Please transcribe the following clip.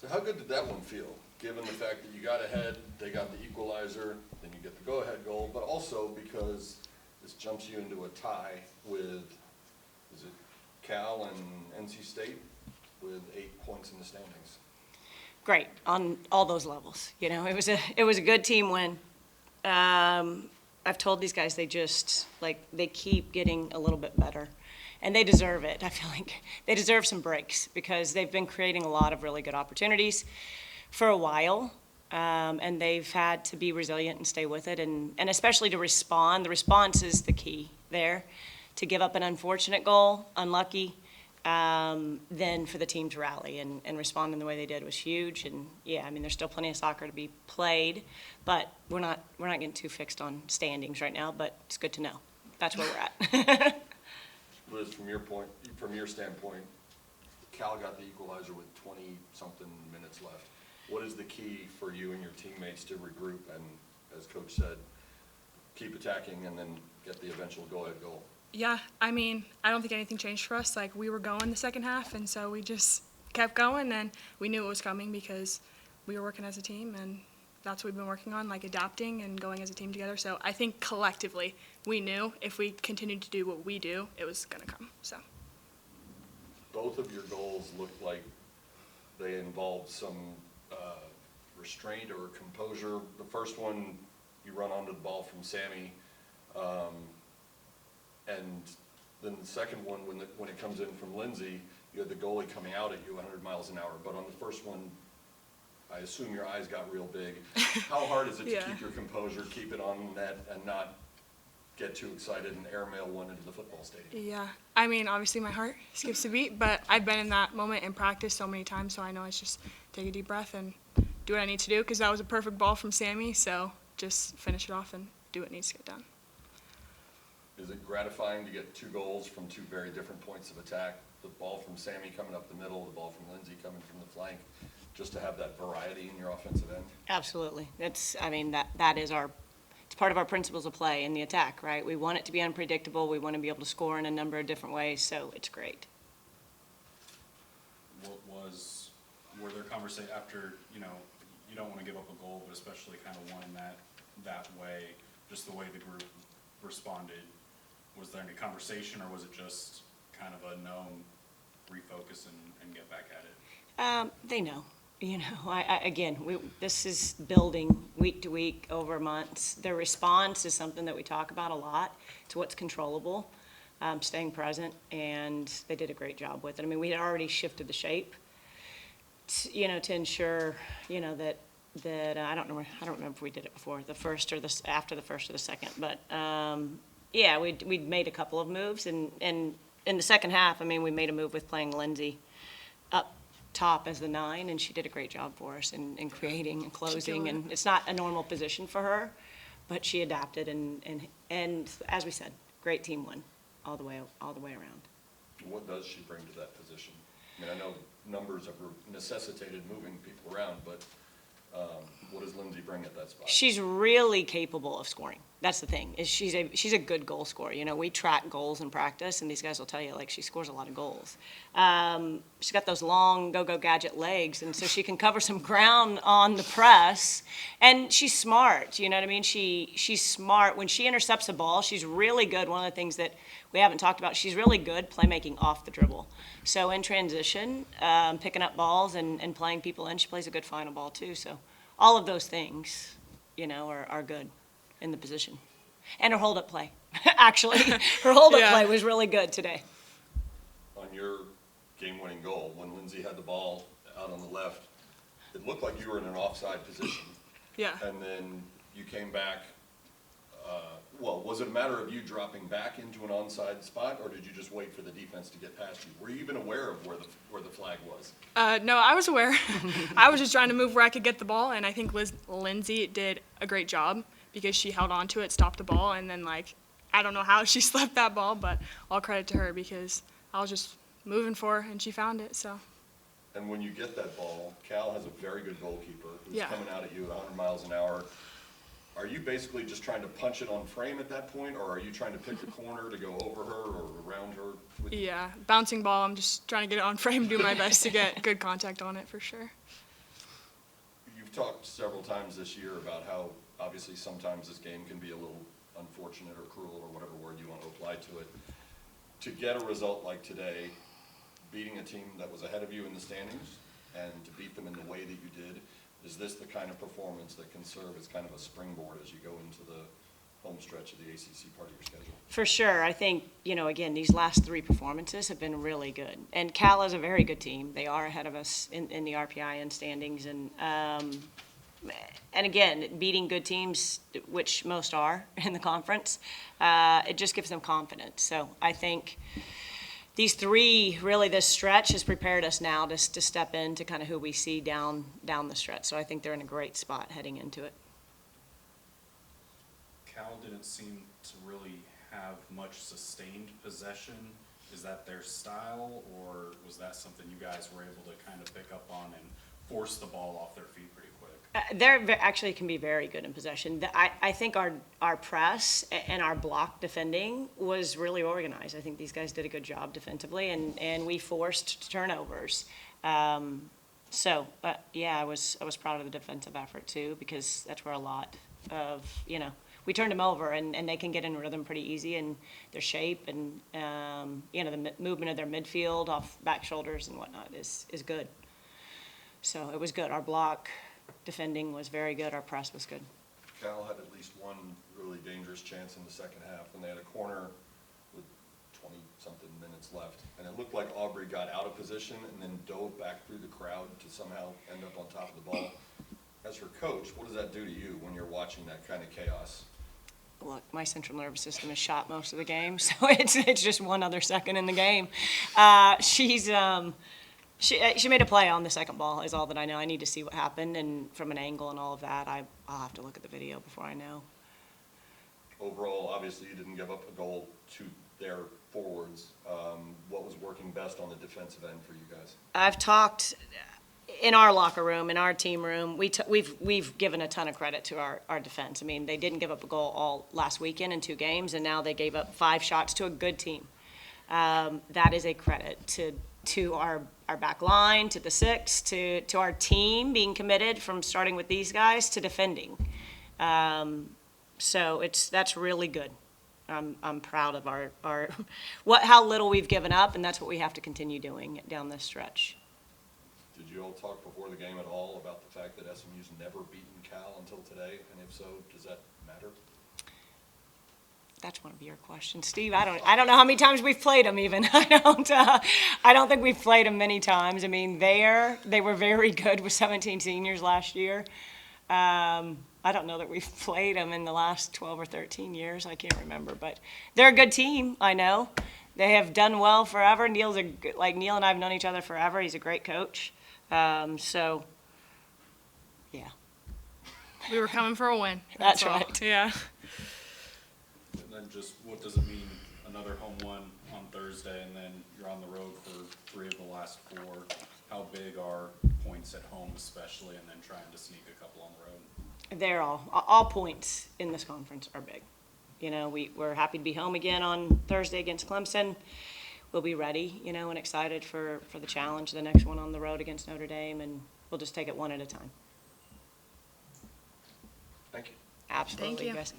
So how good did that one feel, given the fact that you got ahead, they got the equalizer, then you get the go-ahead goal, but also because this jumps you into a tie with, is it Cal and NC State with 8 points in the standings? Great on all those levels. You know, it was a good team win. I've told these guys they keep getting a little bit better, and they deserve it. I feel like they deserve some breaks because they've been creating a lot of really good opportunities for a while, and they've had to be resilient and stay with it, and especially to respond. The response is the key there. To give up an unfortunate goal, unlucky, then for the team to rally and respond in the way they did was huge. And yeah, I mean, there's still plenty of soccer to be played, but we're not getting too fixed on standings right now. But it's good to know that's where we're at. Liz, from your standpoint, Cal got the equalizer with 20-something minutes left. What is the key for you and your teammates to regroup and, as Coach said, keep attacking and then get the eventual go-ahead goal? Yeah, I mean, I don't think anything changed for us. Like, we were going the second half, and so we just kept going, and we knew it was coming because we were working as a team, and that's what we've been working on, like adapting and going as a team together. So I think collectively we knew if we continued to do what we do, it was going to come. So Both of your goals looked like they involved some restraint or composure. The first one, you run onto the ball from Sammy. And then the second one, when it comes in from Lindsay, you had the goalie coming out at you 100 miles an hour. But on the first one, I assume your eyes got real big. How hard is it to keep your composure, keep it on net, and not get too excited and airmail one into the football stadium? yeah, I mean, obviously my heart skips a beat, but I've been in that moment in practice so many times, so I know it's just take a deep breath and do what I need to do because that was a perfect ball from Sammy. So just finish it off and do what needs to get done. Is it gratifying to get 2 goals from 2 very different points of attack? The ball from Sammy coming up the middle, the ball from Lindsay coming from the flank, just to have that variety in your offensive end? Absolutely. It's part of our principles of play in the attack, right? We want it to be unpredictable. We want to be able to score in a number of different ways, so it's great. Were there conversations after, you don't want to give up a goal, but especially kind of one that way, just the way the group responded? Was there any conversation, or was it just kind of a known refocus and get back at it? They know. This is building week to week over months. The response is something that we talk about a lot. It's what's controllable, staying present, and they did a great job with it. I mean, we had already shifted the shape, to ensure, that I don't remember if we did it before the first or after the first or the second, but we'd made a couple of moves, and in the second half, I mean, we made a move with playing Lindsay up top as the 9, and she did a great job for us in creating and closing, and it's not a normal position for her, but she adapted, and as we said, great team win all the way around. What does she bring to that position? I mean, I know numbers have necessitated moving people around, but what does Lindsay bring at that spot? She's really capable of scoring. That's the thing, is she's a good goal scorer. We track goals in practice, and these guys will tell you, she scores a lot of goals. She's got those long go-go gadget legs, and so she can cover some ground on the press, and she's smart, you know what I mean? She's smart. When she intercepts a ball, she's really good. One of the things that we haven't talked about, she's really good playmaking off the dribble. So in transition, picking up balls and playing people in, she plays a good final ball too. So all of those things, are good in the position. And her hold-up play. Actually, her hold-up play was really good today. On your game-winning goal, when Lindsay had the ball out on the left, it looked like you were in an offside position. Yeah. And then you came back. Was it a matter of you dropping back into an onside spot, or did you just wait for the defense to get past you? Were you even aware of where the flag was? No, I was aware. I was just trying to move where I could get the ball, and I think Lindsay did a great job because she held on to it, stopped the ball, and then, I don't know how she slept that ball, but all credit to her because I was just moving for her, and she found it, so. And when you get that ball, Cal has a very good goalkeeper who's Yeah. coming out at you at 100 miles an hour. Are you basically just trying to punch it on frame at that point, or are you trying to pick the corner to go over her or around her? Yeah, bouncing ball, I'm just trying to get it on frame, do my best to get good contact on it for sure. You've talked several times this year about how obviously sometimes this game can be a little unfortunate or cruel or whatever word you want to apply to it. To get a result like today, beating a team that was ahead of you in the standings and to beat them in the way that you did, is this the kind of performance that can serve as kind of a springboard as you go into the home stretch of the ACC part of your schedule? For sure. I think, again, these last 3 performances have been really good. And Cal is a very good team. They are ahead of us in the RPIN standings. And again, beating good teams, which most are in the conference, it just gives them confidence. So I think these 3, really this stretch has prepared us now to step into kind of who we see down the stretch. So I think they're in a great spot heading into it. Cal didn't seem to really have much sustained possession. Is that their style, or was that something you guys were able to kind of pick up on and force the ball off their feet pretty quick? Actually can be very good in possession. I think our press and our block defending was really organized. I think these guys did a good job defensively, and we forced turnovers. Yeah, I was proud of the defensive effort too, because that's where a lot of, we turned them over, and they can get in rhythm pretty easy, and their shape and, the movement of their midfield off back shoulders and whatnot is good. So it was good. Our block defending was very good. Our press was good. Cal had at least one really dangerous chance in the second half when they had a corner with 20-something minutes left. And it looked like Aubrey got out of position and then dove back through the crowd to somehow end up on top of the ball. As her coach, what does that do to you when you're watching that kind of chaos? Look, my central nervous system is shot most of the game, so it's just one other second in the game. She made a play on the second ball is all that I know. I need to see what happened, and from an angle and all of that, I'll have to look at the video before I know. Overall, obviously, you didn't give up a goal to their forwards. What was working best on the defensive end for you guys? I've talked in our locker room, in our team room. We've given a ton of credit to our defense. I mean, they didn't give up a goal all last weekend in 2 games, and now they gave up 5 shots to a good team. That is a credit to our back line, to the 6, to our team being committed from starting with these guys to defending. So that's really good. I'm proud of our how little we've given up, and that's what we have to continue doing down this stretch. Did you all talk before the game at all about the fact that SMU's never beaten Cal until today? And if so, does that matter? That's one of your questions, Steve. I don't know how many times we've played them even. I don't think we've played them many times. I mean, they were very good with 17 seniors last year. I don't know that we've played them in the last 12 or 13 years. I can't remember, but they're a good team. I know they have done well forever. Neil and I have known each other forever. He's a great coach. So, yeah. We were coming for a win. That's all. right. Yeah. And then just what does it mean, another home one on Thursday, and then you're on the road for 3 of the last 4? How big are points at home especially, and then trying to sneak a couple on the road? They're all points in this conference are big. We're happy to be home again on Thursday against Clemson. We'll be ready, and excited for the challenge, the next one on the road against Notre Dame, and we'll just take it one at a time. Thank you. Absolutely, Thank you. guys.